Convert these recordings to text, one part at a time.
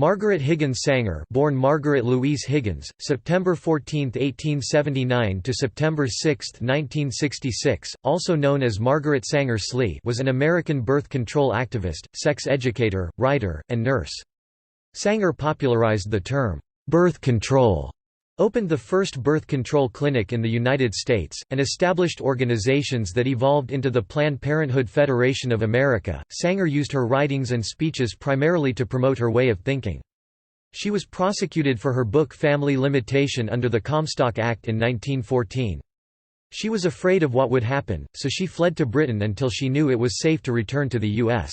Margaret Higgins Sanger, born Margaret Louise Higgins, September 14, 1879 to September 6, 1966, also known as Margaret Sanger Slee, was an American birth control activist, sex educator, writer, and nurse. Sanger popularized the term birth control, opened the first birth control clinic in the United States, and established organizations that evolved into the Planned Parenthood Federation of America. Sanger used her writings and speeches primarily to promote her way of thinking. She was prosecuted for her book Family Limitation under the Comstock Act in 1914. She was afraid of what would happen, so she fled to Britain until she knew it was safe to return to the U.S.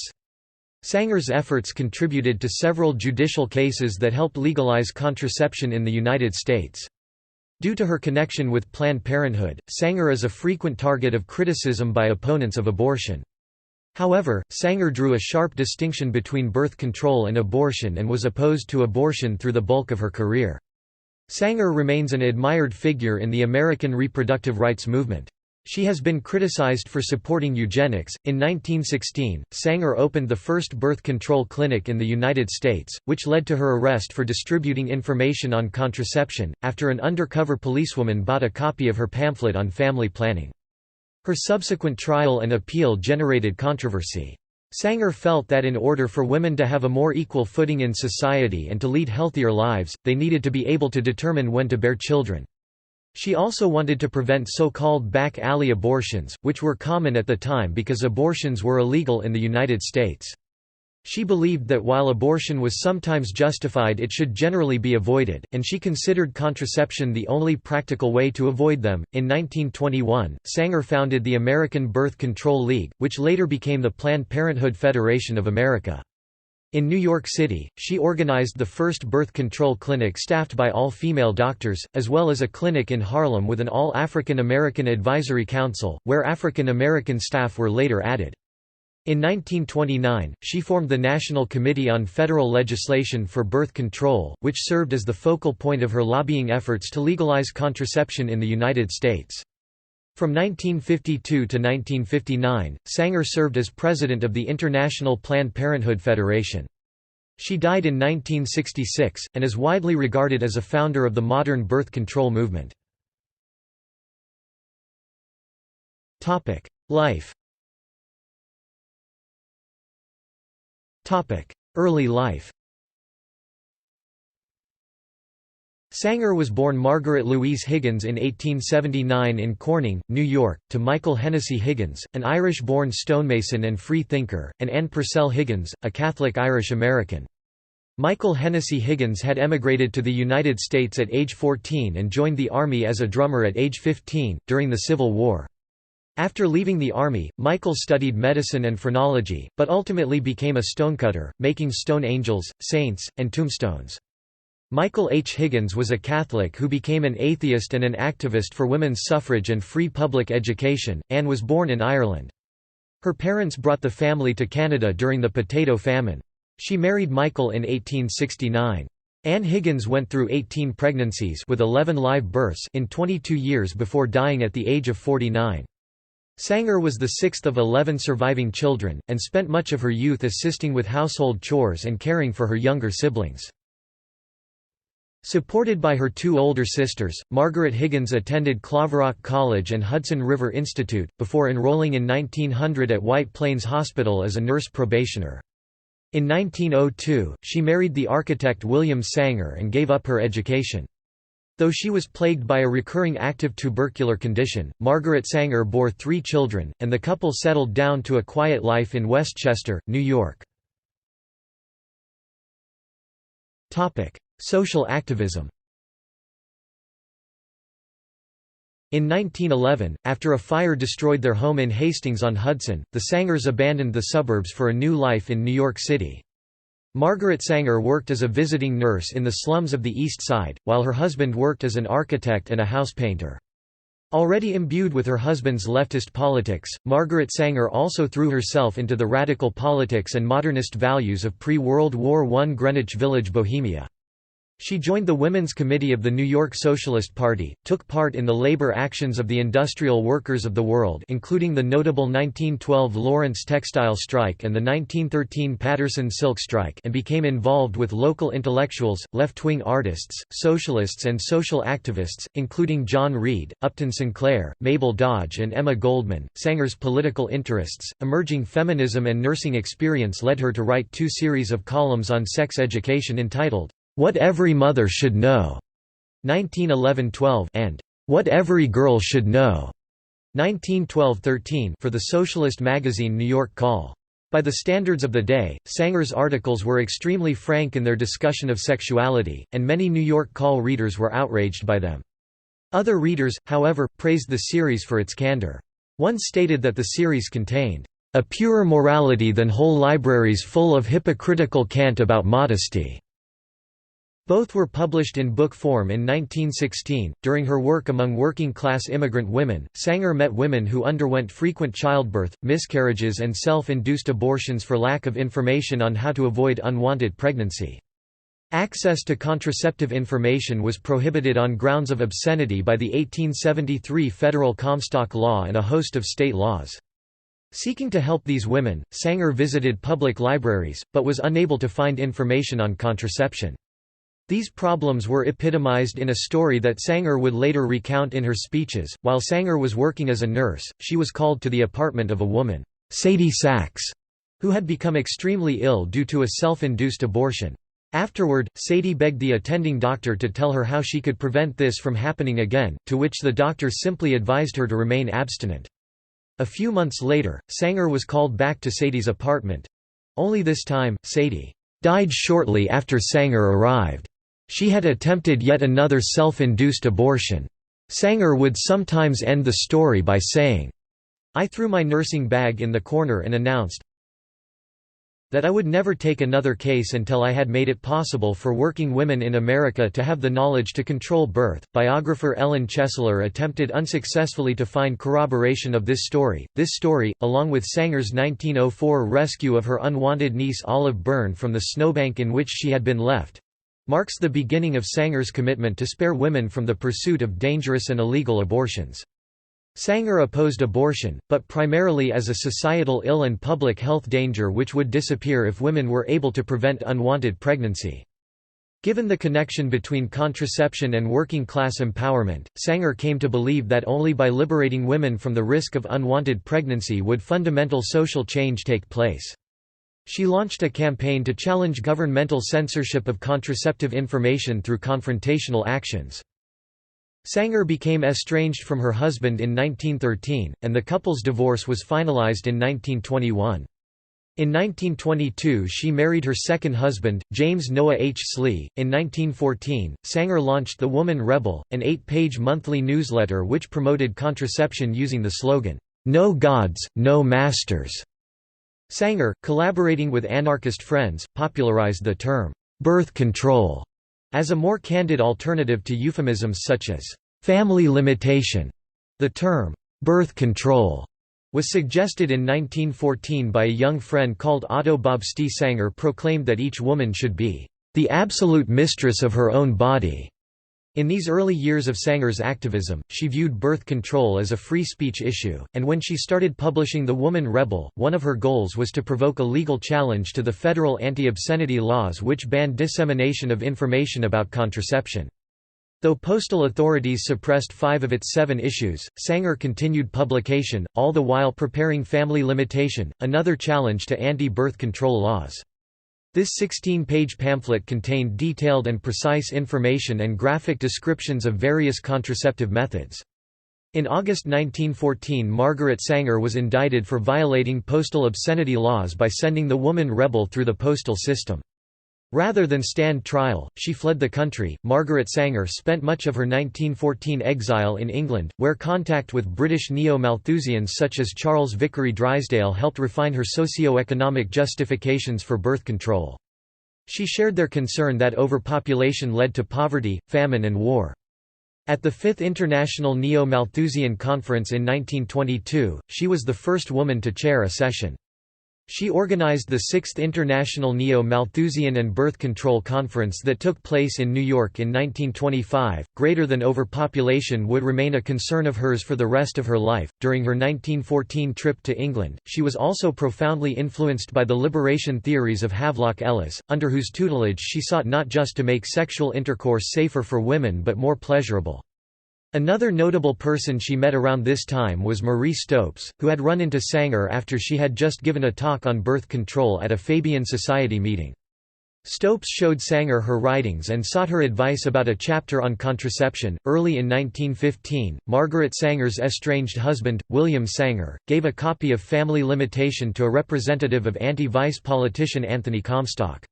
Sanger's efforts contributed to several judicial cases that helped legalize contraception in the United States. Due to her connection with Planned Parenthood, Sanger is a frequent target of criticism by opponents of abortion. However, Sanger drew a sharp distinction between birth control and abortion and was opposed to abortion through the bulk of her career. Sanger remains an admired figure in the American reproductive rights movement. She has been criticized for supporting eugenics. In 1916, Sanger opened the first birth control clinic in the United States, which led to her arrest for distributing information on contraception, after an undercover policewoman bought a copy of her pamphlet on family planning. Her subsequent trial and appeal generated controversy. Sanger felt that in order for women to have a more equal footing in society and to lead healthier lives, they needed to be able to determine when to bear children. She also wanted to prevent so-called back alley abortions, which were common at the time because abortions were illegal in the United States. She believed that while abortion was sometimes justified, it should generally be avoided, and she considered contraception the only practical way to avoid them. In 1921, Sanger founded the American Birth Control League, which later became the Planned Parenthood Federation of America. In New York City, she organized the first birth control clinic staffed by all-female doctors, as well as a clinic in Harlem with an all-African American advisory council, where African American staff were later added. In 1929, she formed the National Committee on Federal Legislation for Birth Control, which served as the focal point of her lobbying efforts to legalize contraception in the United States. From 1952 to 1959, Sanger served as president of the International Planned Parenthood Federation. She died in 1966, and is widely regarded as a founder of the modern birth control movement. Life. Early life. Sanger was born Margaret Louise Higgins in 1879 in Corning, New York, to Michael Hennessy Higgins, an Irish-born stonemason and free thinker, and Anne Purcell Higgins, a Catholic Irish-American. Michael Hennessy Higgins had emigrated to the United States at age 14 and joined the Army as a drummer at age 15, during the Civil War. After leaving the Army, Michael studied medicine and phrenology, but ultimately became a stonecutter, making stone angels, saints, and tombstones. Michael H. Higgins was a Catholic who became an atheist and an activist for women's suffrage and free public education. Anne was born in Ireland. Her parents brought the family to Canada during the potato famine. She married Michael in 1869. Anne Higgins went through 18 pregnancies with 11 live births in 22 years before dying at the age of 49. Sanger was the sixth of 11 surviving children, and spent much of her youth assisting with household chores and caring for her younger siblings. Supported by her two older sisters, Margaret Higgins attended Claverack College and Hudson River Institute, before enrolling in 1900 at White Plains Hospital as a nurse probationer. In 1902, she married the architect William Sanger and gave up her education. Though she was plagued by a recurring active tubercular condition, Margaret Sanger bore 3 children, and the couple settled down to a quiet life in Westchester, New York. Social activism. In 1911, after a fire destroyed their home in Hastings-on-Hudson, the Sangers abandoned the suburbs for a new life in New York City. Margaret Sanger worked as a visiting nurse in the slums of the East Side, while her husband worked as an architect and a house painter. Already imbued with her husband's leftist politics, Margaret Sanger also threw herself into the radical politics and modernist values of pre-World War I Greenwich Village Bohemia. She joined the Women's Committee of the New York Socialist Party, took part in the labor actions of the industrial workers of the world, including the notable 1912 Lawrence textile strike and the 1913 Patterson silk strike, and became involved with local intellectuals, left-wing artists, socialists and social activists, including John Reed, Upton Sinclair, Mabel Dodge and Emma Goldman. Sanger's political interests, emerging feminism and nursing experience led her to write 2 series of columns on sex education entitled, "What Every Mother Should Know" (1911–12) and "What Every Girl Should Know" (1912–13) for the socialist magazine New York Call. By the standards of the day, Sanger's articles were extremely frank in their discussion of sexuality, and many New York Call readers were outraged by them. Other readers, however, praised the series for its candor. One stated that the series contained "a purer morality than whole libraries full of hypocritical cant about modesty." Both were published in book form in 1916. During her work among working class immigrant women, Sanger met women who underwent frequent childbirth, miscarriages, and self induced abortions for lack of information on how to avoid unwanted pregnancy. Access to contraceptive information was prohibited on grounds of obscenity by the 1873 Federal Comstock Law and a host of state laws. Seeking to help these women, Sanger visited public libraries, but was unable to find information on contraception. These problems were epitomized in a story that Sanger would later recount in her speeches. While Sanger was working as a nurse, she was called to the apartment of a woman, Sadie Sachs, who had become extremely ill due to a self-induced abortion. Afterward, Sadie begged the attending doctor to tell her how she could prevent this from happening again, to which the doctor simply advised her to remain abstinent. A few months later, Sanger was called back to Sadie's apartment. Only this time, Sadie died shortly after Sanger arrived. She had attempted yet another self-induced abortion. Sanger would sometimes end the story by saying, "I threw my nursing bag in the corner and announced that I would never take another case until I had made it possible for working women in America to have the knowledge to control birth." Biographer Ellen Chesler attempted unsuccessfully to find corroboration of this story. This story, along with Sanger's 1904 rescue of her unwanted niece Olive Byrne from the snowbank in which she had been left, marks the beginning of Sanger's commitment to spare women from the pursuit of dangerous and illegal abortions. Sanger opposed abortion, but primarily as a societal ill and public health danger which would disappear if women were able to prevent unwanted pregnancy. Given the connection between contraception and working-class empowerment, Sanger came to believe that only by liberating women from the risk of unwanted pregnancy would fundamental social change take place. She launched a campaign to challenge governmental censorship of contraceptive information through confrontational actions. Sanger became estranged from her husband in 1913, and the couple's divorce was finalized in 1921. In 1922 she married her second husband, James Noah H. Slee. In 1914, Sanger launched The Woman Rebel, an 8-page monthly newsletter which promoted contraception using the slogan, "No Gods, No Masters." Sanger, collaborating with anarchist friends, popularized the term, "birth control," as a more candid alternative to euphemisms such as, "family limitation." The term, "birth control," was suggested in 1914 by a young friend called Otto Bobsty. Sanger proclaimed that each woman should be, "the absolute mistress of her own body." In these early years of Sanger's activism, she viewed birth control as a free speech issue, and when she started publishing The Woman Rebel, one of her goals was to provoke a legal challenge to the federal anti-obscenity laws which banned dissemination of information about contraception. Though postal authorities suppressed 5 of its 7 issues, Sanger continued publication, all the while preparing Family Limitation, another challenge to anti-birth control laws. This 16-page pamphlet contained detailed and precise information and graphic descriptions of various contraceptive methods. In August 1914, Margaret Sanger was indicted for violating postal obscenity laws by sending The Woman Rebel through the postal system. Rather than stand trial, she fled the country. Margaret Sanger spent much of her 1914 exile in England, where contact with British neo-Malthusians such as Charles Vickery Drysdale helped refine her socio-economic justifications for birth control. She shared their concern that overpopulation led to poverty, famine and war. At the 5th International Neo-Malthusian Conference in 1922, she was the first woman to chair a session. She organized the 6th International Neo-Malthusian and Birth Control Conference that took place in New York in 1925. Greater than overpopulation would remain a concern of hers for the rest of her life. During her 1914 trip to England, she was also profoundly influenced by the liberation theories of Havelock Ellis, under whose tutelage she sought not just to make sexual intercourse safer for women but more pleasurable. Another notable person she met around this time was Marie Stopes, who had run into Sanger after she had just given a talk on birth control at a Fabian Society meeting. Stopes showed Sanger her writings and sought her advice about a chapter on contraception. Early in 1915, Margaret Sanger's estranged husband, William Sanger, gave a copy of Family Limitation to a representative of anti-vice politician Anthony Comstock.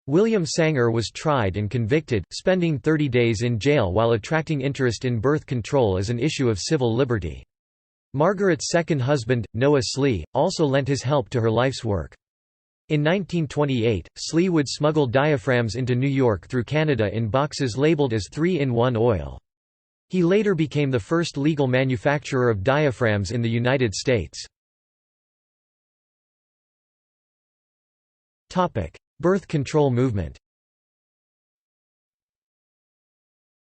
William Sanger was tried and convicted, spending 30 days in jail while attracting interest in birth control as an issue of civil liberty. Margaret's second husband, Noah Slee, also lent his help to her life's work. In 1928, Slee would smuggle diaphragms into New York through Canada in boxes labeled as 3-in-1 oil. He later became the first legal manufacturer of diaphragms in the United States. Birth control movement.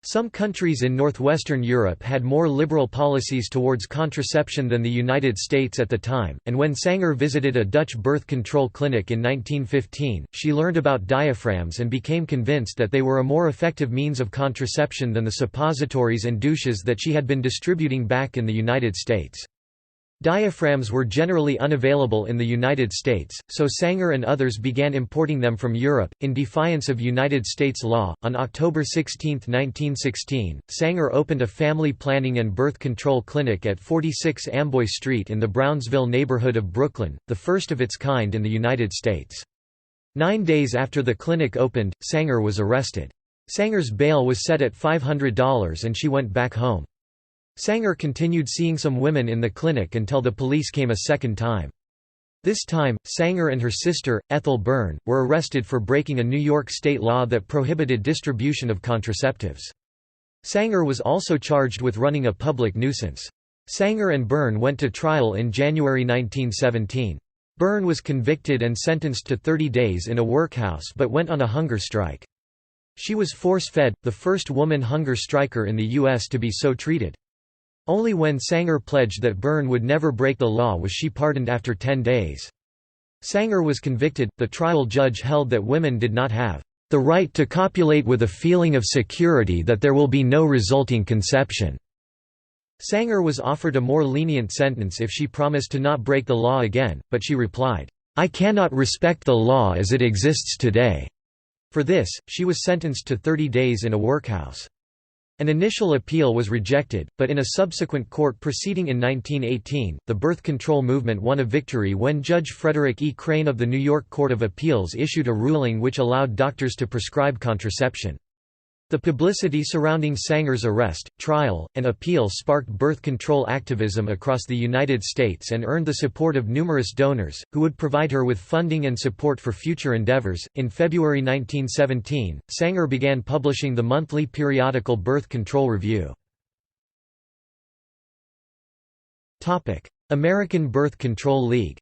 Some countries in northwestern Europe had more liberal policies towards contraception than the United States at the time, and when Sanger visited a Dutch birth control clinic in 1915, she learned about diaphragms and became convinced that they were a more effective means of contraception than the suppositories and douches that she had been distributing back in the United States. Diaphragms were generally unavailable in the United States, so Sanger and others began importing them from Europe, in defiance of United States law. On October 16, 1916, Sanger opened a family planning and birth control clinic at 46 Amboy Street in the Brownsville neighborhood of Brooklyn, the first of its kind in the United States. 9 days after the clinic opened, Sanger was arrested. Sanger's bail was set at $500 and she went back home. Sanger continued seeing some women in the clinic until the police came a second time. This time, Sanger and her sister, Ethel Byrne, were arrested for breaking a New York state law that prohibited distribution of contraceptives. Sanger was also charged with running a public nuisance. Sanger and Byrne went to trial in January 1917. Byrne was convicted and sentenced to 30 days in a workhouse but went on a hunger strike. She was force-fed, the first woman hunger striker in the U.S. to be so treated. Only when Sanger pledged that Byrne would never break the law was she pardoned after 10 days. Sanger was convicted. The trial judge held that women did not have the right to copulate with a feeling of security that there will be no resulting conception. Sanger was offered a more lenient sentence if she promised to not break the law again, but she replied, "I cannot respect the law as it exists today." For this, she was sentenced to 30 days in a workhouse. An initial appeal was rejected, but in a subsequent court proceeding in 1918, the birth control movement won a victory when Judge Frederick E. Crane of the New York Court of Appeals issued a ruling which allowed doctors to prescribe contraception. The publicity surrounding Sanger's arrest, trial, and appeal sparked birth control activism across the United States and earned the support of numerous donors, who would provide her with funding and support for future endeavors. In February 1917, Sanger began publishing the monthly periodical Birth Control Review. American Birth Control League.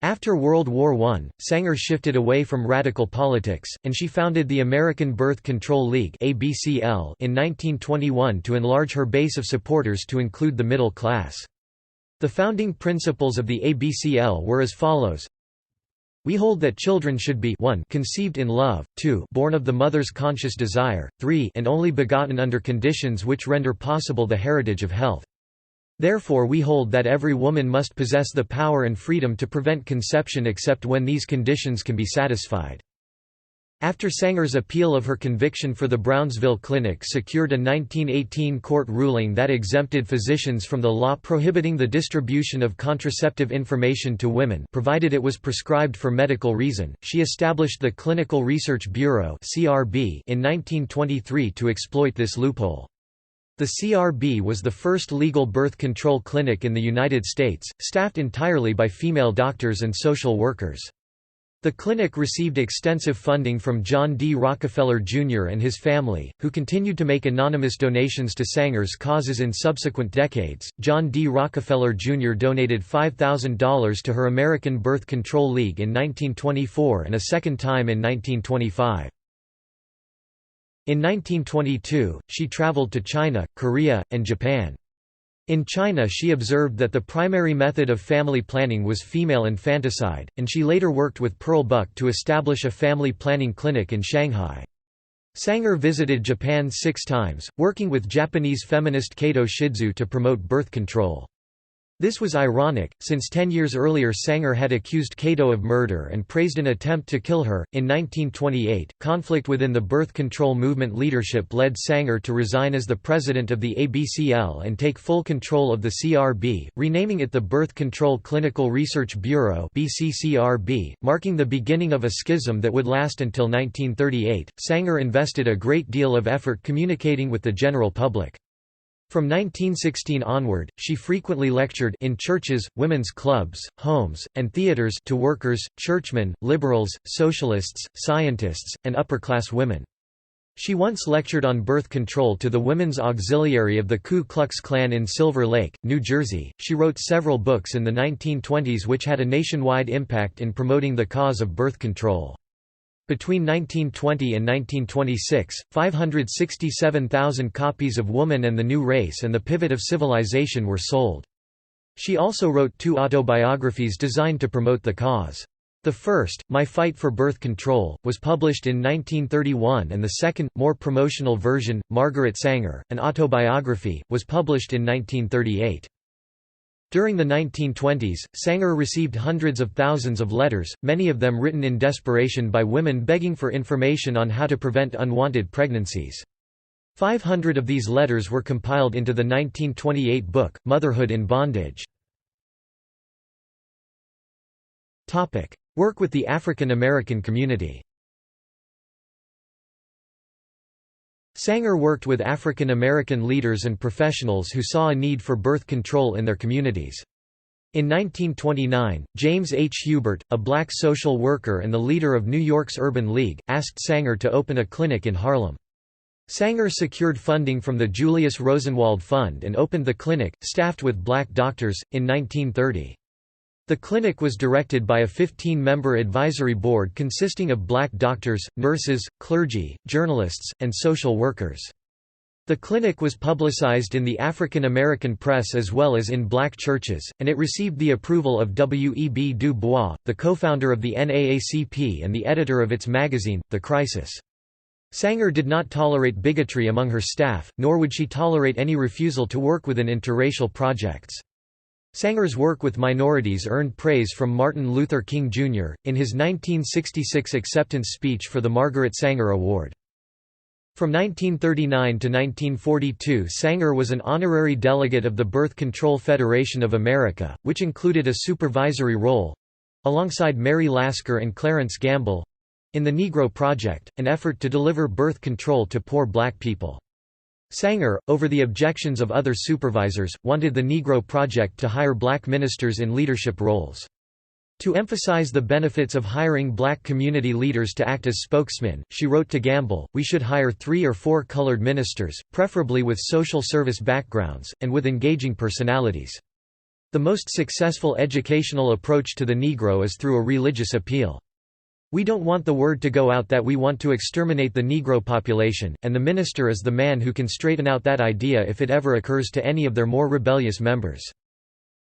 After World War I, Sanger shifted away from radical politics, and she founded the American Birth Control League (ABCL) in 1921 to enlarge her base of supporters to include the middle class. The founding principles of the ABCL were as follows: We hold that children should be 1 conceived in love, 2 born of the mother's conscious desire, 3 and only begotten under conditions which render possible the heritage of health. Therefore we hold that every woman must possess the power and freedom to prevent conception except when these conditions can be satisfied. After Sanger's appeal of her conviction for the Brownsville Clinic secured a 1918 court ruling that exempted physicians from the law prohibiting the distribution of contraceptive information to women provided it was prescribed for medical reason, she established the Clinical Research Bureau in 1923 to exploit this loophole. The CRB was the first legal birth control clinic in the United States, staffed entirely by female doctors and social workers. The clinic received extensive funding from John D. Rockefeller, Jr. and his family, who continued to make anonymous donations to Sanger's causes in subsequent decades. John D. Rockefeller, Jr. donated $5,000 to her American Birth Control League in 1924 and a second time in 1925. In 1922, she traveled to China, Korea, and Japan. In China she observed that the primary method of family planning was female infanticide, and she later worked with Pearl Buck to establish a family planning clinic in Shanghai. Sanger visited Japan 6 times, working with Japanese feminist Kato Shizu to promote birth control. This was ironic, since 10 years earlier Sanger had accused Kato of murder and praised an attempt to kill her. In 1928, conflict within the birth control movement leadership led Sanger to resign as the president of the ABCL and take full control of the CRB, renaming it the Birth Control Clinical Research Bureau (BCCRB), marking the beginning of a schism that would last until 1938. Sanger invested a great deal of effort communicating with the general public. From 1916 onward, she frequently lectured in churches, women's clubs, homes, and theaters to workers, churchmen, liberals, socialists, scientists, and upper-class women. She once lectured on birth control to the Women's Auxiliary of the Ku Klux Klan in Silver Lake, New Jersey. She wrote several books in the 1920s which had a nationwide impact in promoting the cause of birth control. Between 1920 and 1926, 567,000 copies of Woman and the New Race and the Pivot of Civilization were sold. She also wrote 2 autobiographies designed to promote the cause. The first, My Fight for Birth Control, was published in 1931 and the second, more promotional version, Margaret Sanger, an autobiography, was published in 1938. During the 1920s, Sanger received hundreds of thousands of letters, many of them written in desperation by women begging for information on how to prevent unwanted pregnancies. 500 of these letters were compiled into the 1928 book, Motherhood in Bondage. Work with the African American community. Sanger worked with African American leaders and professionals who saw a need for birth control in their communities. In 1929, James H. Hubert, a black social worker and the leader of New York's Urban League, asked Sanger to open a clinic in Harlem. Sanger secured funding from the Julius Rosenwald Fund and opened the clinic, staffed with black doctors, in 1930. The clinic was directed by a 15-member advisory board consisting of black doctors, nurses, clergy, journalists, and social workers. The clinic was publicized in the African American press as well as in black churches, and it received the approval of W. E. B. Du Bois, the co-founder of the NAACP and the editor of its magazine, The Crisis. Sanger did not tolerate bigotry among her staff, nor would she tolerate any refusal to work within interracial projects. Sanger's work with minorities earned praise from Martin Luther King, Jr., in his 1966 acceptance speech for the Margaret Sanger Award. From 1939 to 1942 Sanger was an honorary delegate of the Birth Control Federation of America, which included a supervisory role—alongside Mary Lasker and Clarence Gamble—in the Negro Project, an effort to deliver birth control to poor black people. Sanger, over the objections of other supervisors, wanted the Negro Project to hire black ministers in leadership roles. To emphasize the benefits of hiring black community leaders to act as spokesmen, she wrote to Gamble, "We should hire 3 or 4 colored ministers, preferably with social service backgrounds, and with engaging personalities. The most successful educational approach to the Negro is through a religious appeal. We don't want the word to go out that we want to exterminate the Negro population, and the minister is the man who can straighten out that idea if it ever occurs to any of their more rebellious members."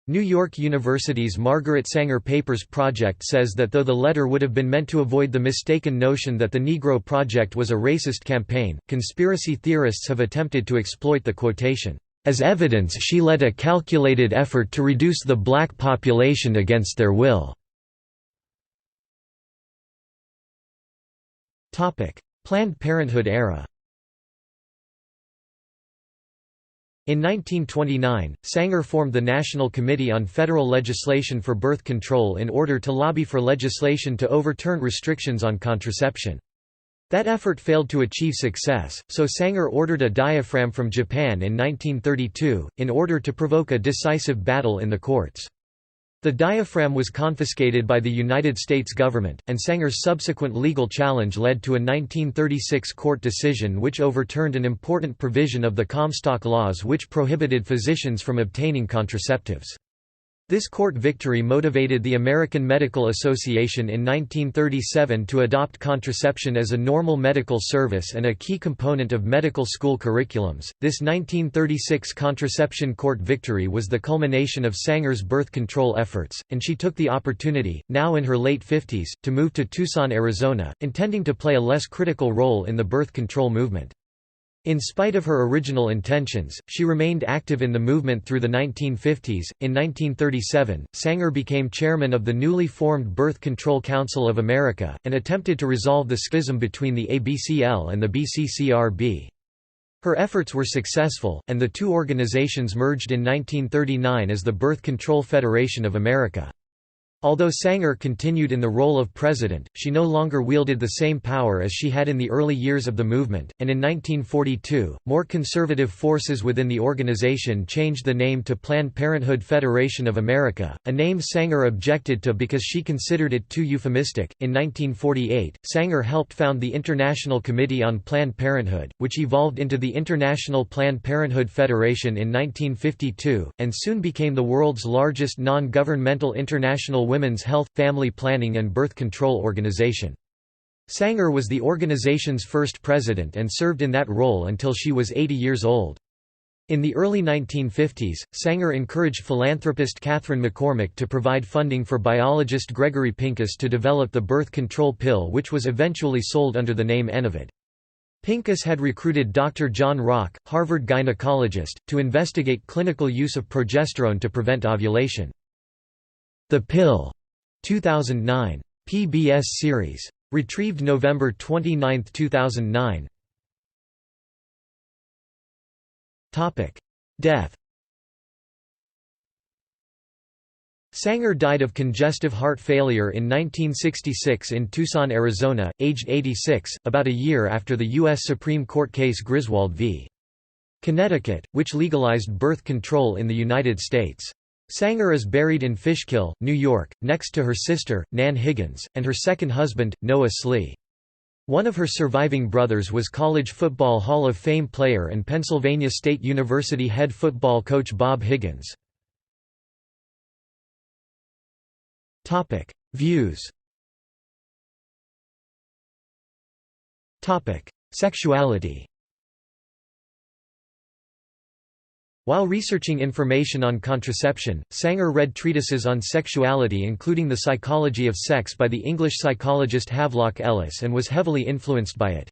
New York University's Margaret Sanger Papers Project says that though the letter would have been meant to avoid the mistaken notion that the Negro Project was a racist campaign, conspiracy theorists have attempted to exploit the quotation. As evidence she led a calculated effort to reduce the black population against their will. Planned Parenthood era. In 1929, Sanger formed the National Committee on Federal Legislation for Birth Control in order to lobby for legislation to overturn restrictions on contraception. That effort failed to achieve success, so Sanger ordered a diaphragm from Japan in 1932, in order to provoke a decisive battle in the courts. The diaphragm was confiscated by the United States government, and Sanger's subsequent legal challenge led to a 1936 court decision which overturned an important provision of the Comstock laws which prohibited physicians from obtaining contraceptives. This court victory motivated the American Medical Association in 1937 to adopt contraception as a normal medical service and a key component of medical school curriculums. This 1936 contraception court victory was the culmination of Sanger's birth control efforts, and she took the opportunity, now in her late 50s, to move to Tucson, Arizona, intending to play a less critical role in the birth control movement. In spite of her original intentions, she remained active in the movement through the 1950s. In 1937, Sanger became chairman of the newly formed Birth Control Council of America, and attempted to resolve the schism between the ABCL and the BCCRB. Her efforts were successful, and the two organizations merged in 1939 as the Birth Control Federation of America. Although Sanger continued in the role of president, she no longer wielded the same power as she had in the early years of the movement, and in 1942, more conservative forces within the organization changed the name to Planned Parenthood Federation of America, a name Sanger objected to because she considered it too euphemistic. In 1948, Sanger helped found the International Committee on Planned Parenthood, which evolved into the International Planned Parenthood Federation in 1952, and soon became the world's largest non-governmental international women's health, family planning and birth control organization. Sanger was the organization's first president and served in that role until she was 80 years old. In the early 1950s, Sanger encouraged philanthropist Catherine McCormick to provide funding for biologist Gregory Pincus to develop the birth control pill, which was eventually sold under the name Enovid. Pincus had recruited Dr. John Rock, Harvard gynecologist, to investigate clinical use of progesterone to prevent ovulation. The Pill, 2009. PBS series. Retrieved November 29, 2009. Death. Sanger died of congestive heart failure in 1966 in Tucson, Arizona, aged 86, about a year after the U.S. Supreme Court case Griswold v. Connecticut, which legalized birth control in the United States. Sanger is buried in Fishkill, New York, next to her sister, Nan Higgins, and her second husband, Noah Slee. One of her surviving brothers was College Football Hall of Fame player and Pennsylvania State University head football coach Bob Higgins. Views. Sexuality. While researching information on contraception, Sanger read treatises on sexuality including The Psychology of Sex by the English psychologist Havelock Ellis and was heavily influenced by it.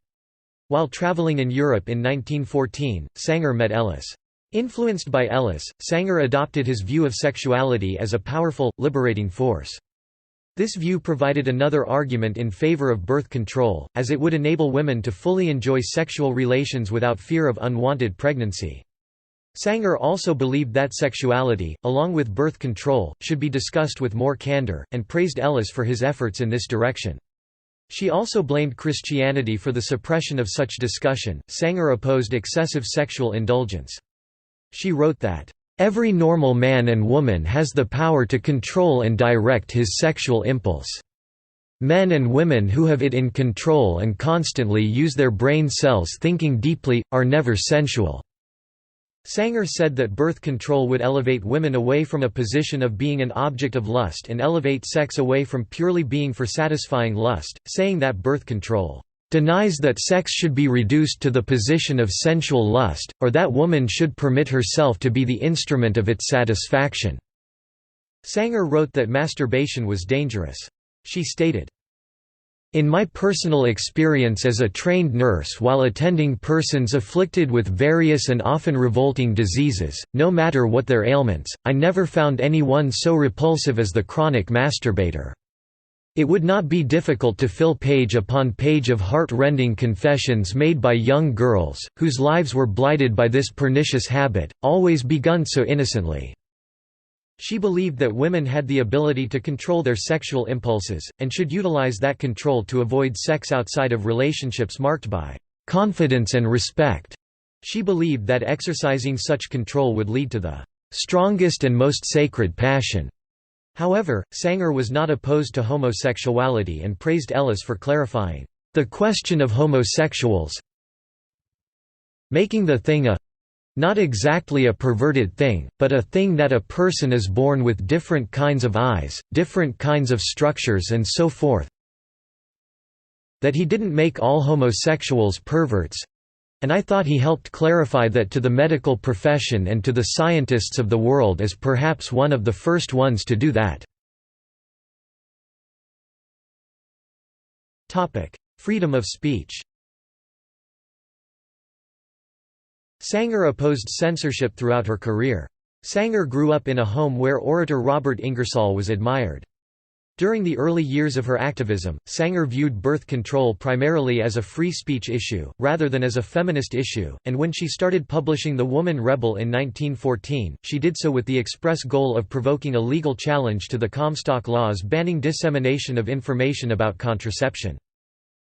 While traveling in Europe in 1914, Sanger met Ellis. Influenced by Ellis, Sanger adopted his view of sexuality as a powerful, liberating force. This view provided another argument in favor of birth control, as it would enable women to fully enjoy sexual relations without fear of unwanted pregnancy. Sanger also believed that sexuality, along with birth control, should be discussed with more candor, and praised Ellis for his efforts in this direction. She also blamed Christianity for the suppression of such discussion. Sanger opposed excessive sexual indulgence. She wrote that, "Every normal man and woman has the power to control and direct his sexual impulse. Men and women who have it in control and constantly use their brain cells thinking deeply, are never sensual." Sanger said that birth control would elevate women away from a position of being an object of lust and elevate sex away from purely being for satisfying lust, saying that birth control denies that sex should be reduced to the position of sensual lust, or that woman should permit herself to be the instrument of its satisfaction. Sanger wrote that masturbation was dangerous. She stated, "In my personal experience as a trained nurse while attending persons afflicted with various and often revolting diseases, no matter what their ailments, I never found anyone so repulsive as the chronic masturbator. It would not be difficult to fill page upon page of heart-rending confessions made by young girls, whose lives were blighted by this pernicious habit, always begun so innocently." She believed that women had the ability to control their sexual impulses, and should utilize that control to avoid sex outside of relationships marked by confidence and respect. She believed that exercising such control would lead to the strongest and most sacred passion. However, Sanger was not opposed to homosexuality and praised Ellis for clarifying, "...the question of homosexuals making the thing not exactly a perverted thing, but a thing that a person is born with different kinds of eyes, different kinds of structures and so forth. That he didn't make all homosexuals perverts. And I thought he helped clarify that to the medical profession and to the scientists of the world as perhaps one of the first ones to do that." Freedom of speech. Sanger opposed censorship throughout her career. Sanger grew up in a home where orator Robert Ingersoll was admired. During the early years of her activism, Sanger viewed birth control primarily as a free speech issue, rather than as a feminist issue, and when she started publishing The Woman Rebel in 1914, she did so with the express goal of provoking a legal challenge to the Comstock laws banning dissemination of information about contraception.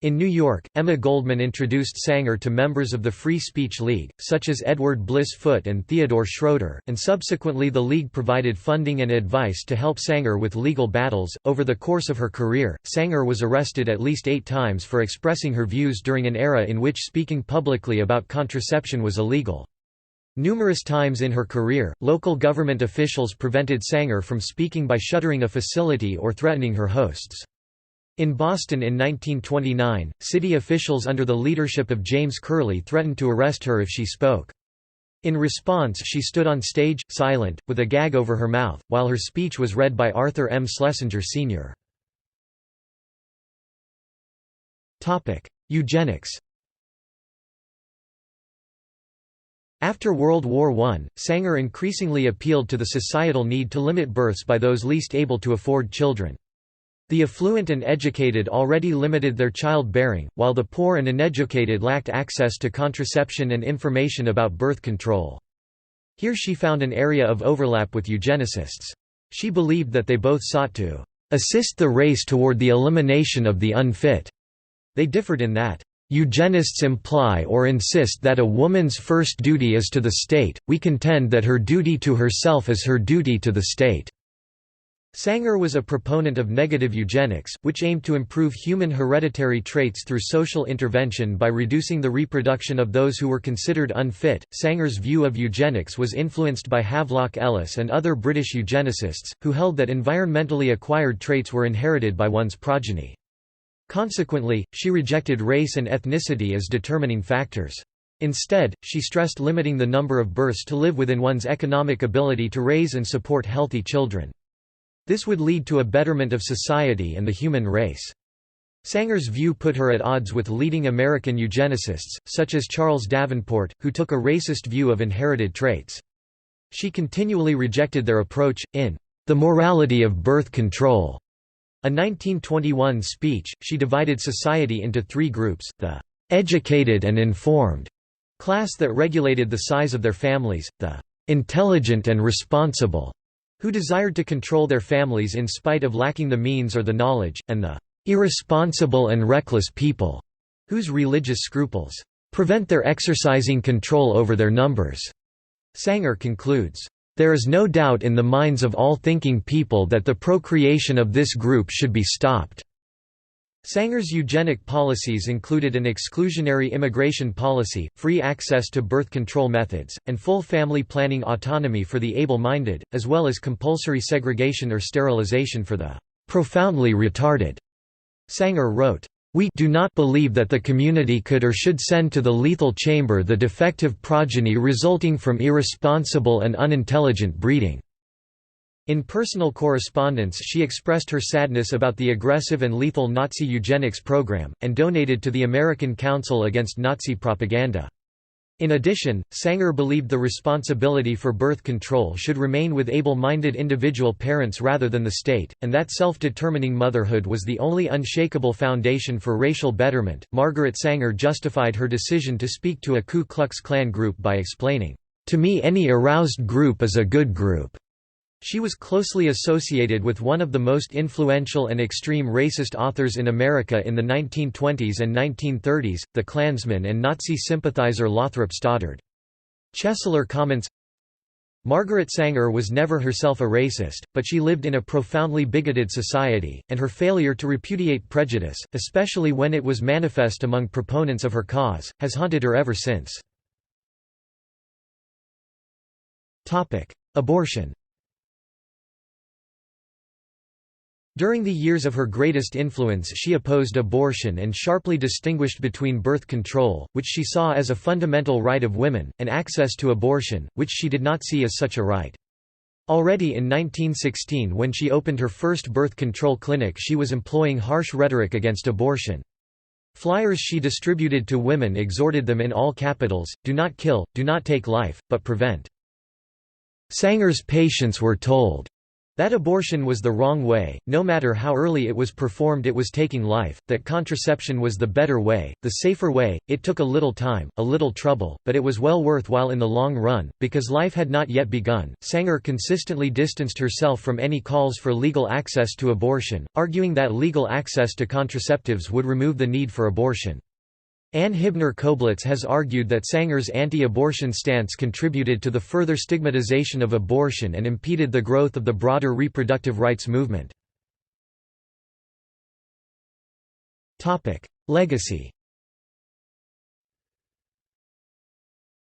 In New York, Emma Goldman introduced Sanger to members of the Free Speech League, such as Edward Bliss Foote and Theodore Schroeder, and subsequently the League provided funding and advice to help Sanger with legal battles. Over the course of her career, Sanger was arrested at least 8 times for expressing her views during an era in which speaking publicly about contraception was illegal. Numerous times in her career, local government officials prevented Sanger from speaking by shuttering a facility or threatening her hosts. In Boston in 1929, city officials under the leadership of James Curley threatened to arrest her if she spoke. In response, she stood on stage, silent, with a gag over her mouth, while her speech was read by Arthur M. Schlesinger Sr. Eugenics. After World War I, Sanger increasingly appealed to the societal need to limit births by those least able to afford children. The affluent and educated already limited their childbearing, while the poor and uneducated lacked access to contraception and information about birth control. Here she found an area of overlap with eugenicists. She believed that they both sought to assist the race toward the elimination of the unfit. They differed in that, "Eugenists imply or insist that a woman's first duty is to the state, we contend that her duty to herself is her duty to the state." Sanger was a proponent of negative eugenics, which aimed to improve human hereditary traits through social intervention by reducing the reproduction of those who were considered unfit. Sanger's view of eugenics was influenced by Havelock Ellis and other British eugenicists, who held that environmentally acquired traits were inherited by one's progeny. Consequently, she rejected race and ethnicity as determining factors. Instead, she stressed limiting the number of births to live within one's economic ability to raise and support healthy children. This would lead to a betterment of society and the human race. Sanger's view put her at odds with leading American eugenicists, such as Charles Davenport, who took a racist view of inherited traits. She continually rejected their approach. In The Morality of Birth Control, a 1921 speech, she divided society into 3 groups: the educated and informed class that regulated the size of their families, the intelligent and responsible, who desired to control their families in spite of lacking the means or the knowledge, and the irresponsible and reckless people, whose religious scruples prevent their exercising control over their numbers. Sanger concludes, "There is no doubt in the minds of all thinking people that the procreation of this group should be stopped." Sanger's eugenic policies included an exclusionary immigration policy, free access to birth control methods, and full family planning autonomy for the able-minded, as well as compulsory segregation or sterilization for the profoundly retarded. Sanger wrote, "We do not believe that the community could or should send to the lethal chamber the defective progeny resulting from irresponsible and unintelligent breeding." In personal correspondence, she expressed her sadness about the aggressive and lethal Nazi eugenics program, and donated to the American Council Against Nazi Propaganda. In addition, Sanger believed the responsibility for birth control should remain with able-minded individual parents rather than the state, and that self-determining motherhood was the only unshakable foundation for racial betterment. Margaret Sanger justified her decision to speak to a Ku Klux Klan group by explaining, "To me, any aroused group is a good group." She was closely associated with one of the most influential and extreme racist authors in America in the 1920s and 1930s, the Klansman and Nazi sympathizer Lothrop Stoddard. Chesler comments, Margaret Sanger was never herself a racist, but she lived in a profoundly bigoted society, and her failure to repudiate prejudice, especially when it was manifest among proponents of her cause, has haunted her ever since. Abortion. During the years of her greatest influence she opposed abortion and sharply distinguished between birth control, which she saw as a fundamental right of women, and access to abortion, which she did not see as such a right. Already in 1916 when she opened her first birth control clinic she was employing harsh rhetoric against abortion. Flyers she distributed to women exhorted them in all capitals, "Do not kill, do not take life, but prevent." Sanger's patients were told that abortion was the wrong way, no matter how early it was performed it was taking life, that contraception was the better way, the safer way. It took a little time, a little trouble, but it was well worthwhile in the long run, because life had not yet begun. Sanger consistently distanced herself from any calls for legal access to abortion, arguing that legal access to contraceptives would remove the need for abortion. Ann Hibner-Koblitz has argued that Sanger's anti-abortion stance contributed to the further stigmatization of abortion and impeded the growth of the broader reproductive rights movement. Legacy.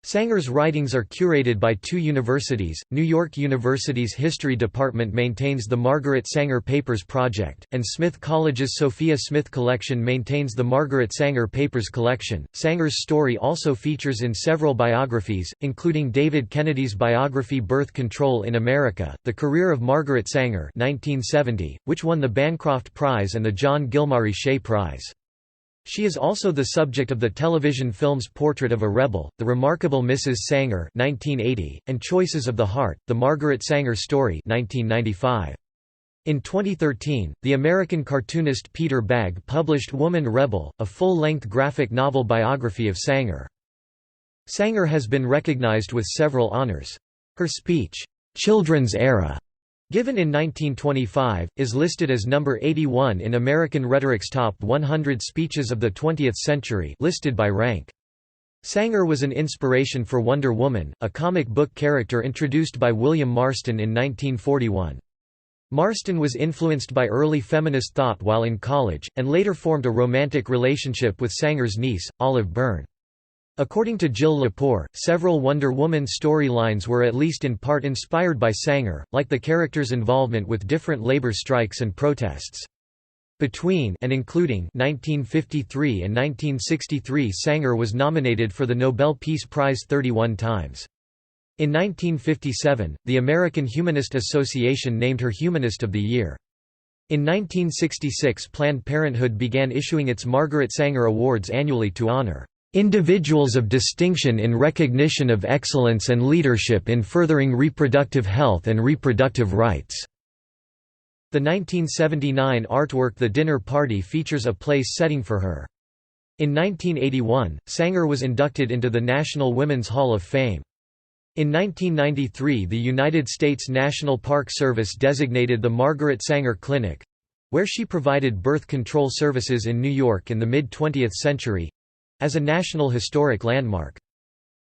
Sanger's writings are curated by two universities. New York University's History Department maintains the Margaret Sanger Papers Project, and Smith College's Sophia Smith Collection maintains the Margaret Sanger Papers Collection. Sanger's story also features in several biographies, including David Kennedy's biography Birth Control in America, The Career of Margaret Sanger 1970, which won the Bancroft Prize and the John Gilmary Shea Prize. She is also the subject of the television films Portrait of a Rebel, The Remarkable Mrs. Sanger 1980, and Choices of the Heart, The Margaret Sanger Story 1995. In 2013, the American cartoonist Peter Bagge published Woman Rebel, a full-length graphic novel biography of Sanger. Sanger has been recognized with several honors. Her speech, "Children's Era", given in 1925, is listed as number 81 in American Rhetoric's Top 100 Speeches of the 20th Century, listed by rank. Sanger was an inspiration for Wonder Woman, a comic book character introduced by William Marston in 1941. Marston was influenced by early feminist thought while in college, and later formed a romantic relationship with Sanger's niece, Olive Byrne. According to Jill Lepore, several Wonder Woman storylines were at least in part inspired by Sanger, like the character's involvement with different labor strikes and protests. Between and including 1953 and 1963, Sanger was nominated for the Nobel Peace Prize 31 times. In 1957, the American Humanist Association named her Humanist of the Year. In 1966, Planned Parenthood began issuing its Margaret Sanger Awards annually to honor individuals of distinction in recognition of excellence and leadership in furthering reproductive health and reproductive rights. The 1979 artwork The Dinner Party features a place setting for her. In 1981, Sanger was inducted into the National Women's Hall of Fame. In 1993, the United States National Park Service designated the Margaret Sanger Clinic, where she provided birth control services in New York in the mid-20th century, as a National Historic Landmark.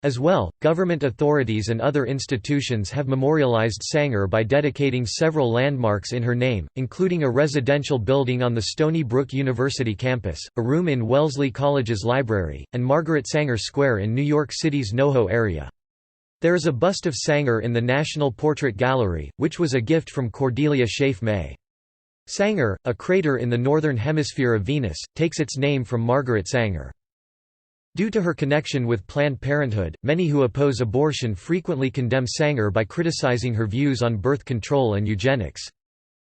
As well, government authorities and other institutions have memorialized Sanger by dedicating several landmarks in her name, including a residential building on the Stony Brook University campus, a room in Wellesley College's library, and Margaret Sanger Square in New York City's NoHo area. There is a bust of Sanger in the National Portrait Gallery, which was a gift from Cordelia Scaife May. Sanger, a crater in the northern hemisphere of Venus, takes its name from Margaret Sanger. Due to her connection with Planned Parenthood, many who oppose abortion frequently condemn Sanger by criticizing her views on birth control and eugenics.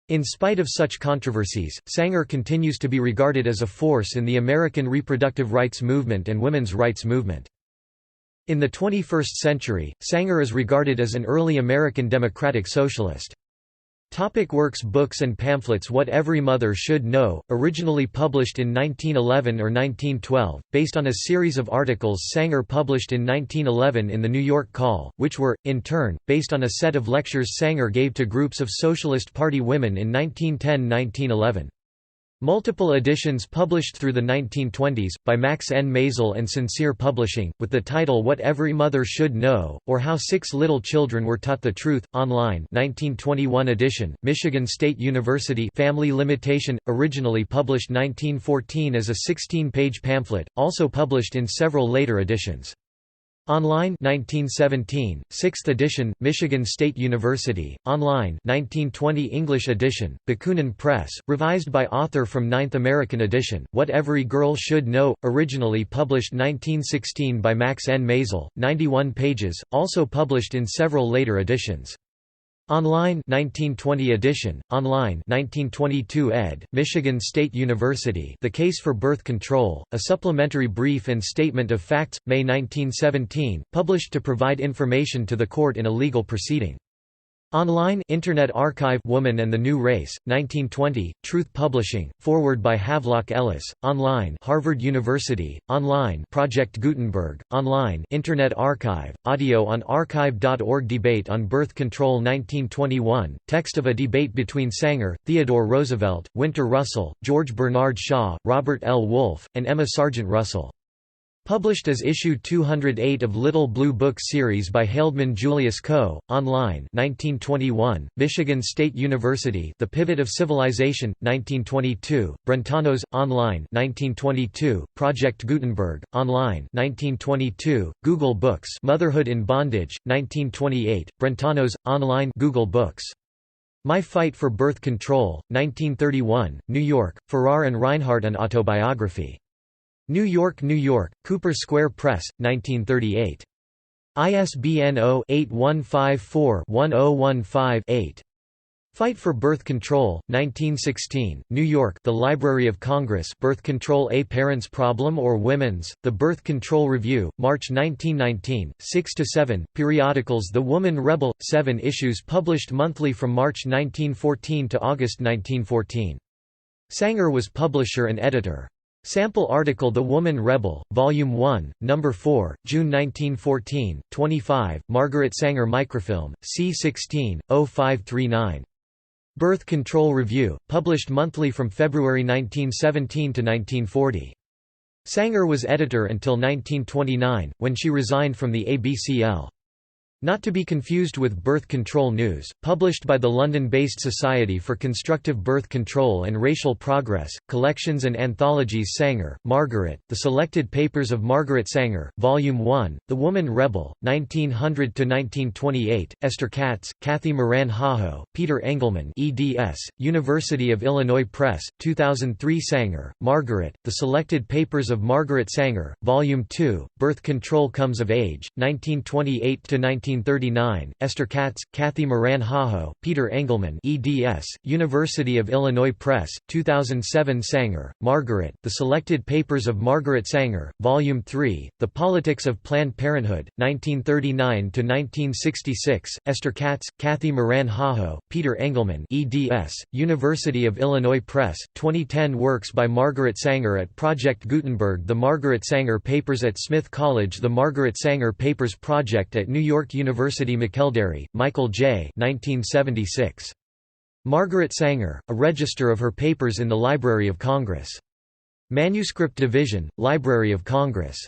In spite of such controversies, Sanger continues to be regarded as a force in the American reproductive rights movement and women's rights movement. In the 21st century, Sanger is regarded as an early American democratic socialist. Works, books and pamphlets. What Every Mother Should Know, originally published in 1911 or 1912, based on a series of articles Sanger published in 1911 in the New York Call, which were, in turn, based on a set of lectures Sanger gave to groups of Socialist Party women in 1910–1911. Multiple editions published through the 1920s, by Max N. Maisel and Sincere Publishing, with the title What Every Mother Should Know, or How 6 Little Children Were Taught the Truth, online 1921 edition, Michigan State University Family Limitation, originally published 1914 as a 16-page pamphlet, also published in several later editions. Online 1917, 6th edition, Michigan State University, online 1920 English edition, Bakunin Press, revised by author from 9th American edition, What Every Girl Should Know, originally published 1916 by Max N. Maisel, 91 pages, also published in several later editions. Online 1920 edition, online 1922 ed., Michigan State University The Case for Birth Control, a supplementary brief and statement of facts, May 1917, published to provide information to the court in a legal proceeding. Online Internet Archive Woman and the New Race, 1920, Truth Publishing, foreword by Havelock Ellis, online Harvard University, online Project Gutenberg, online Internet Archive, audio on archive.org Debate on Birth Control 1921, text of a debate between Sanger, Theodore Roosevelt, Winter Russell, George Bernard Shaw, Robert L. Wolfe, and Emma Sargent Russell. Published as issue 208 of Little Blue Book series by Haldeman Julius Co., online 1921, Michigan State University The Pivot of Civilization, 1922, Brentanos, online 1922, Project Gutenberg, online 1922, Google Books Motherhood in Bondage, 1928, Brentanos, online Google Books. My Fight for Birth Control, 1931, New York, Farrar and Reinhardt An Autobiography. New York, New York, Cooper Square Press, 1938. ISBN 0-8154-1015-8. Fight for Birth Control, 1916, New York The Library of Congress Birth Control A Parent's Problem or Women's, The Birth Control Review, March 1919, 6–7, periodicals The Woman Rebel, 7 issues published monthly from March 1914 to August 1914. Sanger was publisher and editor. Sample article The Woman Rebel, Volume 1, No. 4, June 1914, 25, Margaret Sanger Microfilm, C16, 0539. Birth Control Review, published monthly from February 1917 to 1940. Sanger was editor until 1929, when she resigned from the ABCL. Not to be confused with Birth Control News, published by the London-based Society for Constructive Birth Control and Racial Progress, collections and anthologies Sanger, Margaret, The Selected Papers of Margaret Sanger, Volume 1, The Woman Rebel, 1900–1928, Esther Katz, Kathy Moran Hajo, Peter Engelman eds, University of Illinois Press, 2003 Sanger, Margaret, The Selected Papers of Margaret Sanger, Volume 2, Birth Control Comes of Age, 1928–1939, Esther Katz, Kathy Moran Hajo, Peter Engelman eds, University of Illinois Press, 2007 Sanger, Margaret, The Selected Papers of Margaret Sanger, Volume 3, The Politics of Planned Parenthood, 1939–1966, Esther Katz, Kathy Moran Hajo, Peter Engelman eds, University of Illinois Press, 2010 Works by Margaret Sanger at Project Gutenberg The Margaret Sanger Papers at Smith College The Margaret Sanger Papers Project at New York University McElderry, Michael J. 1976. Margaret Sanger, a register of her papers in the Library of Congress. Manuscript Division, Library of Congress.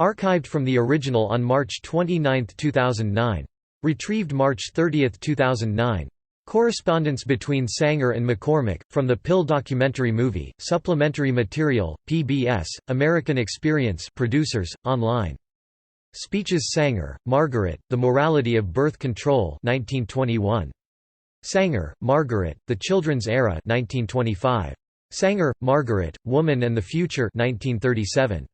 Archived from the original on March 29, 2009. Retrieved March 30, 2009. Correspondence between Sanger and McCormick, from the Pill documentary movie, supplementary material, PBS, American Experience producers, online. Speeches Sanger, Margaret, The Morality of Birth Control 1921. Sanger, Margaret, The Children's Era 1925. Sanger, Margaret, Woman and the Future 1937.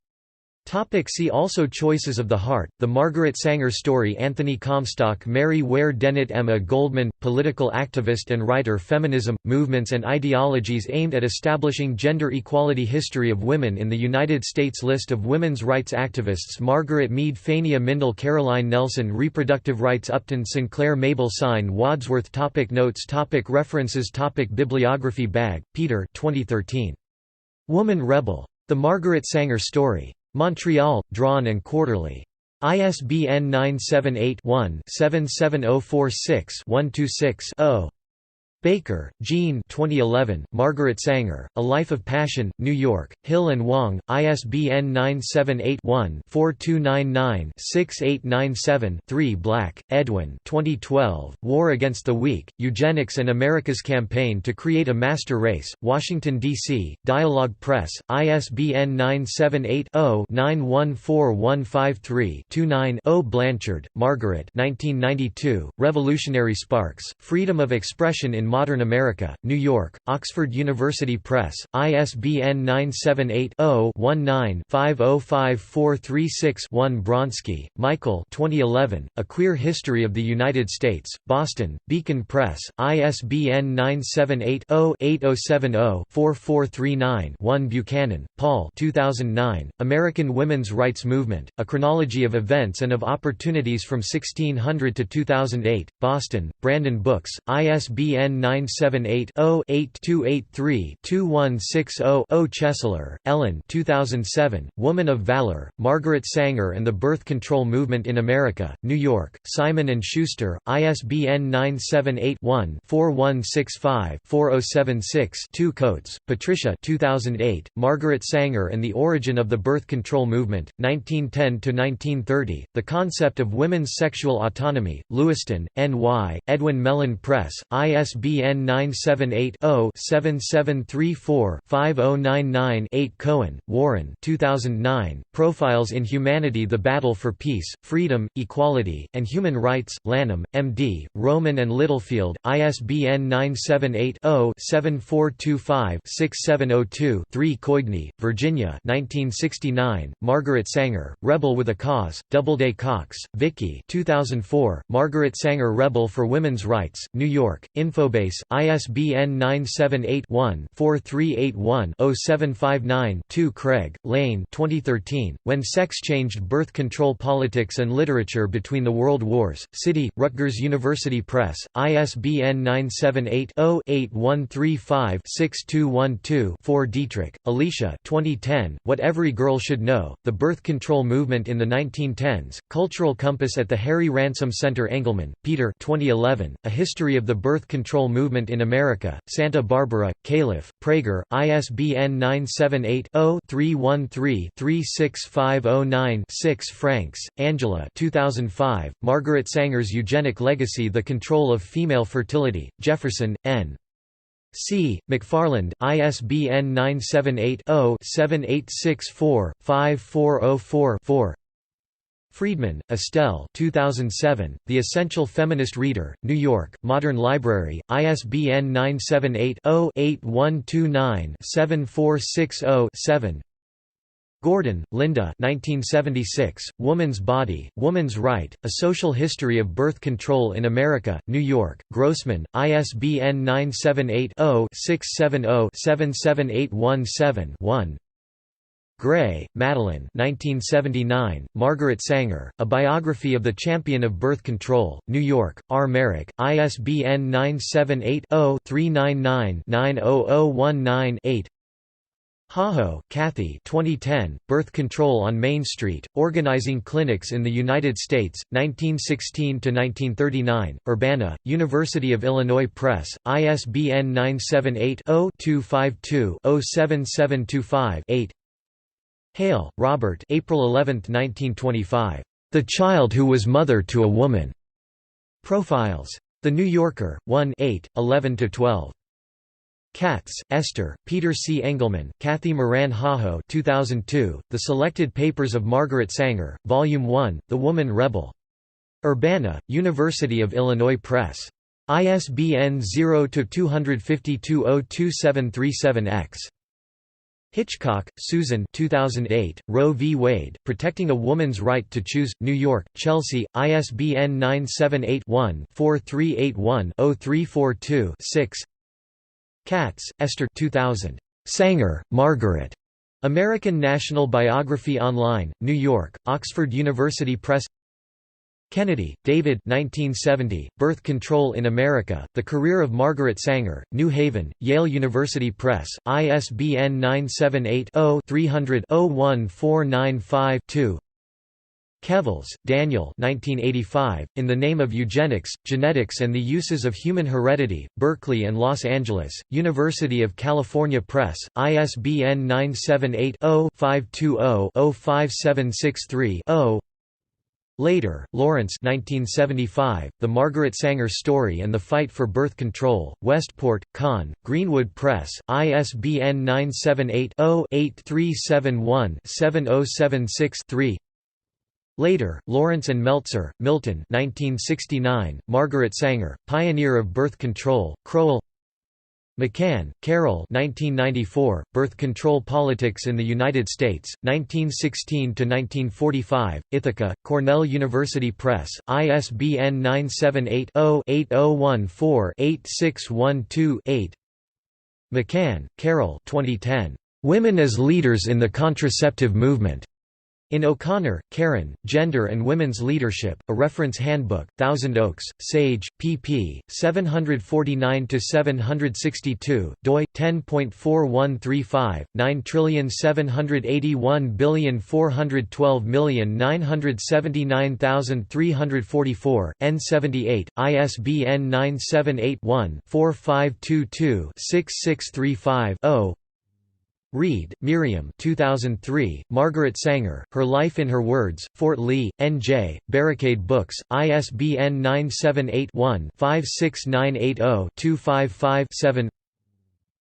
See also Choices of the Heart, The Margaret Sanger Story Anthony Comstock Mary Ware Dennett Emma Goldman, political activist and writer Feminism, Movements and Ideologies aimed at establishing gender equality History of women in the United States List of women's rights activists Margaret Mead Fania Mindel Caroline Nelson Reproductive rights Upton Sinclair Mabel Sign Wadsworth Notes References Bibliography Bagg, Peter 2013. Woman Rebel. The Margaret Sanger Story. Montreal, Drawn and Quarterly. ISBN 978-1-77046-126-0. Baker, Jean 2011, Margaret Sanger, A Life of Passion, New York, Hill and Wang, ISBN 978-1-4299-6897-3 Black, Edwin 2012, War Against the Weak, Eugenics and America's Campaign to Create a Master Race, Washington, D.C., Dialogue Press, ISBN 978-0-914153-29-0 Blanchard, Margaret 1992, Revolutionary Sparks, Freedom of Expression in Modern America, New York, Oxford University Press, ISBN 978-0-19-505436-1 Bronsky, Michael 2011, A Queer History of the United States, Boston, Beacon Press, ISBN 978-0-8070-4439-1 Buchanan, Paul 2009, American Women's Rights Movement, A Chronology of Events and of Opportunities from 1600 to 2008, Boston, Brandon Books, ISBN 978-0-8283-2160-0 Chesler, Ellen 2007, Woman of Valor, Margaret Sanger and the Birth Control Movement in America, New York, Simon & Schuster, ISBN 978-1-4165-4076-2 Coates, Patricia 2008, Margaret Sanger and the Origin of the Birth Control Movement, 1910–1930, The Concept of Women's Sexual Autonomy, Lewiston, NY, Edwin Mellon Press, ISBN 978-0-7734-5099-8 Cohen, Warren 2009, Profiles in Humanity The Battle for Peace, Freedom, Equality, and Human Rights, Lanham, M.D., Roman and Littlefield, ISBN 978-0-7425-6702-3 Coigny, Virginia 1969, Margaret Sanger, Rebel with a Cause, Doubleday Cox, Vicky 2004, Margaret Sanger Rebel for Women's Rights, New York, Infobase, ISBN 978-1-4381-0759-2 Craig, Lane 2013, When Sex Changed Birth Control Politics and Literature Between the World Wars, City, Rutgers University Press, ISBN 978-0-8135-6212-4 Dietrich, Alicia 2010, What Every Girl Should Know, The Birth Control Movement in the 1910s, Cultural Compass at the Harry Ransom Center Engelman, Peter 2011, A History of the Birth Control Movement in America, Santa Barbara, Calif., Prager, ISBN 978-0-313-36509-6 Franks, Angela 2005, Margaret Sanger's Eugenic Legacy The Control of Female Fertility, Jefferson, N. C. McFarland, ISBN 978-0-7864-5404-4 Friedman, Estelle 2007, The Essential Feminist Reader, New York, Modern Library, ISBN 978-0-8129-7460-7 Gordon, Linda 1976, Woman's Body, Woman's Right, A Social History of Birth Control in America, New York, Grossman, ISBN 978-0-670-77817-1 Gray, Madeline 1979, Margaret Sanger, A Biography of the Champion of Birth Control, New York, R. Merrick, ISBN 978-0-399-90019-8 Haho, Kathy 2010, Birth Control on Main Street, Organizing Clinics in the United States, 1916–1939, Urbana, University of Illinois Press, ISBN 978-0-252-07725-8 Hale, Robert April 11, 1925. The Child Who Was Mother to a Woman. Profiles. The New Yorker, 1 8, 11–12. Katz, Esther, Peter C. Engelman, Kathy Moran Haho 2002, The Selected Papers of Margaret Sanger, Volume 1, The Woman Rebel. Urbana, University of Illinois Press. ISBN 0-252-02737-X. Hitchcock, Susan 2008, Roe v. Wade, Protecting a Woman's Right to Choose, New York, Chelsea, ISBN 978-1-4381-0342-6 Katz, Esther 2000. Sanger, Margaret. American National Biography Online, New York, Oxford University Press. Kennedy, David 1970, Birth Control in America, The Career of Margaret Sanger, New Haven, Yale University Press, ISBN 978-0-300-01495-2 Kevels, Daniel 1985, In the Name of Eugenics, Genetics and the Uses of Human Heredity, Berkeley and Los Angeles, University of California Press, ISBN 978-0-520-05763-0. Later, Lawrence 1975, The Margaret Sanger Story and the Fight for Birth Control, Westport, Conn, Greenwood Press, ISBN 978-0-8371-7076-3. Later, Lawrence and Meltzer, Milton 1969, Margaret Sanger, Pioneer of Birth Control, Crowell. McCann, Carol 1994, Birth Control Politics in the United States, 1916–1945, Ithaca, Cornell University Press, ISBN 978-0-8014-8612-8. McCann, Carol 2010, Women as Leaders in the Contraceptive Movement. In O'Connor, Karen, Gender and Women's Leadership, A Reference Handbook, Thousand Oaks, Sage, pp. 749–762, doi, 10.4135, 9781412979344, N78, ISBN 978-1-4522-6635-0. Reed, Miriam 2003, Margaret Sanger, Her Life in Her Words, Fort Lee, N.J., Barricade Books, ISBN 978-1-56980-255-7.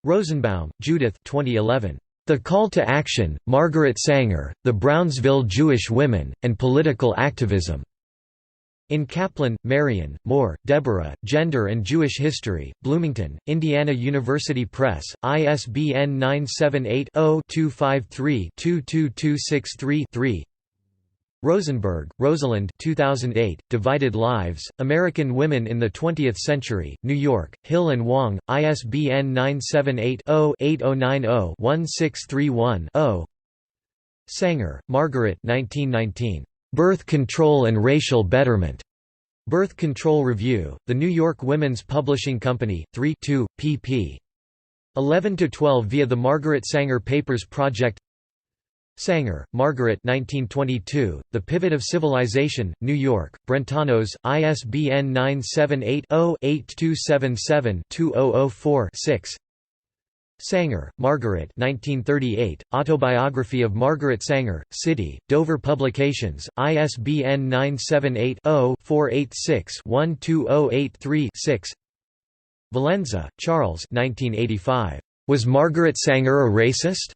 Rosenbaum, Judith 2011. The Call to Action, Margaret Sanger, The Brownsville Jewish Women, and Political Activism. In Kaplan, Marion, Moore, Deborah, Gender and Jewish History, Bloomington, Indiana University Press, ISBN 978-0-253-22263-3. Rosenberg, Rosalind 2008, Divided Lives, American Women in the Twentieth Century, New York, Hill and Wong, ISBN 978-0-8090-1631-0. Sanger, Margaret 1919. Birth Control and Racial Betterment. Birth Control Review, The New York Women's Publishing Company, 3 2, pp. 11–12 via the Margaret Sanger Papers Project. Sanger, Margaret 1922, The Pivot of Civilization, New York, Brentanos, ISBN 978-0-8277-2004-6. Sanger, Margaret 1938, Autobiography of Margaret Sanger, City, Dover Publications, ISBN 978-0-486-12083-6. Valenza, Charles 1985. Was Margaret Sanger a racist?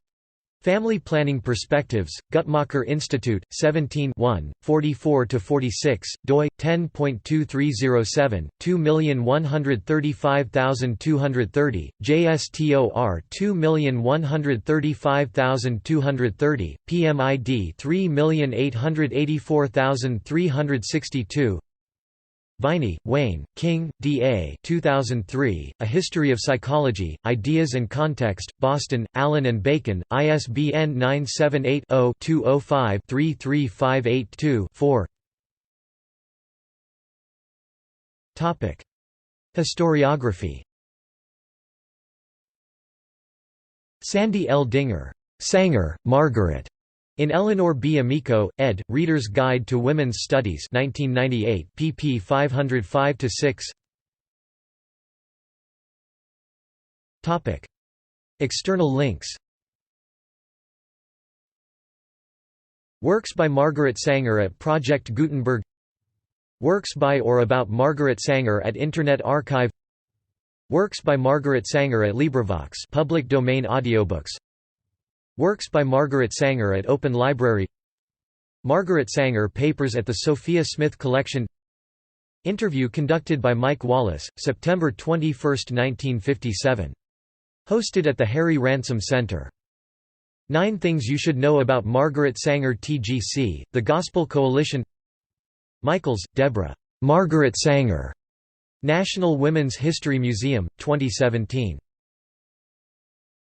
Family Planning Perspectives, Guttmacher Institute, 17 44–46, doi, 10.2307, 2135230, JSTOR 2135230, PMID 3884362. Viney, Wayne, King, D.A. 2003, A History of Psychology, Ideas and Context, Boston, Allen and Bacon, ISBN 978-0-205-33582-4. Historiography. Sandy L. Dinger. Sanger, Margaret. In Eleanor B. Amico, ed., Reader's Guide to Women's Studies 1998, pp 505–6. External links. Works by Margaret Sanger at Project Gutenberg. Works by or about Margaret Sanger at Internet Archive. Works by Margaret Sanger at LibriVox public domain audiobooks. Works by Margaret Sanger at Open Library. Margaret Sanger Papers at the Sophia Smith Collection. Interview conducted by Mike Wallace, September 21, 1957. Hosted at the Harry Ransom Center. 9 Things You Should Know About Margaret Sanger TGC, The Gospel Coalition. Michaels, Deborah. Margaret Sanger. National Women's History Museum, 2017.